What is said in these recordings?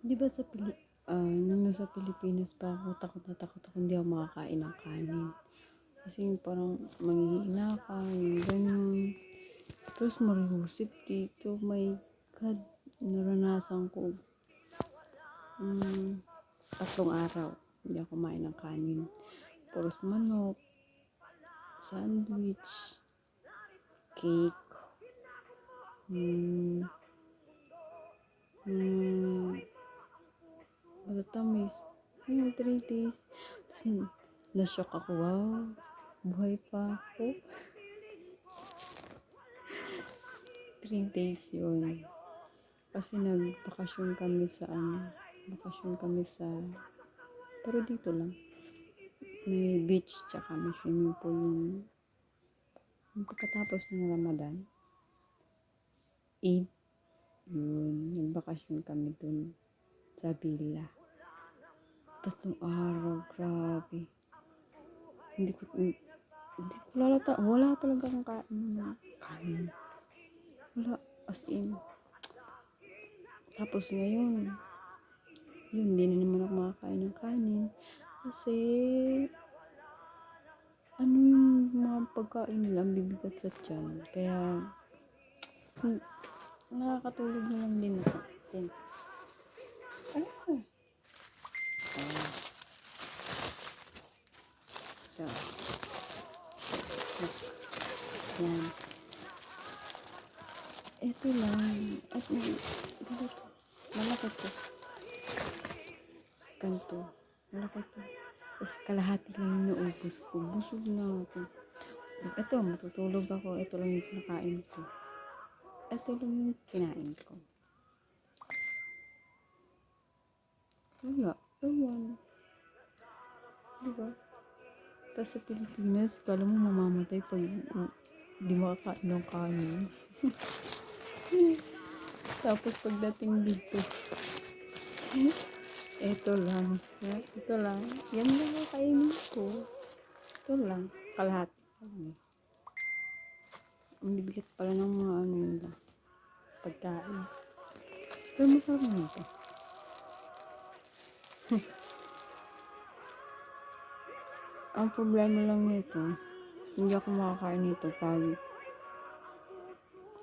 'Di ba nung nasa Pilipinas pa ako, takot na takot ako hindi ako makakain ng kanin. Kasi yung parang manghihina ka, yung ganun. Tapos mariusip dito, my God, naranasan ko. 3 araw, hindi ako kumain ng kanin. Puros manok, sandwich, cake, mm, mm, matatamis. 3 days. Tapos, na-shock ako, wow, buhay pa ako. 3 days yun. Kasi nagbakasyon kami pero dito lang. May beach, tsaka may swimming pool yung pagkatapos ng Ramadan. Eid, yun, nagbakasyon kami dun sa villa. 3 araw, grabe. Wala talaga akong kanin. Wala, as in. Tapos ngayon, yun, hindi na naman ako makakain ng kanin. Kasi, yung mga pagkain nila, ang bibigat sa tiyan. Kaya, nakakatulog na lang din ako. Ah, so, yan. Ito lang. At malaki to. Ganito. Malaki to. Tapos kalahati lang yung naubos ko. Busog na ako. Ito, matutulog ako. Ito lang yung kinakain ko. Ito lang yung kinain ko. Wala. Ewan. Diba? Tapos sa Pilipinas, kala mo mamamatay pag di makakain ng kanin. Tapos pagdating dito, ito lang. Ito lang. Yan lang ang kainin ko. Ito lang. Kalahati lang. Ang bibigat pala ng mga nila. Pagkain. Pero masarap na ito. Ang problema lang nito, hindi ako makakain nito pag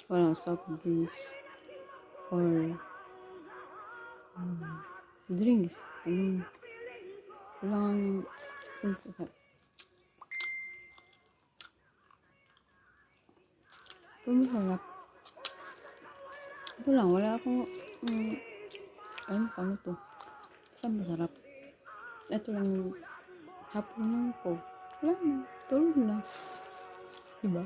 walang soft drinks or drinks. Walang pero masarap. Ito lang, wala akong paano to? Basta masarap. Ito lang yung hapon lang ko. Wala na. Tulog na. Diba?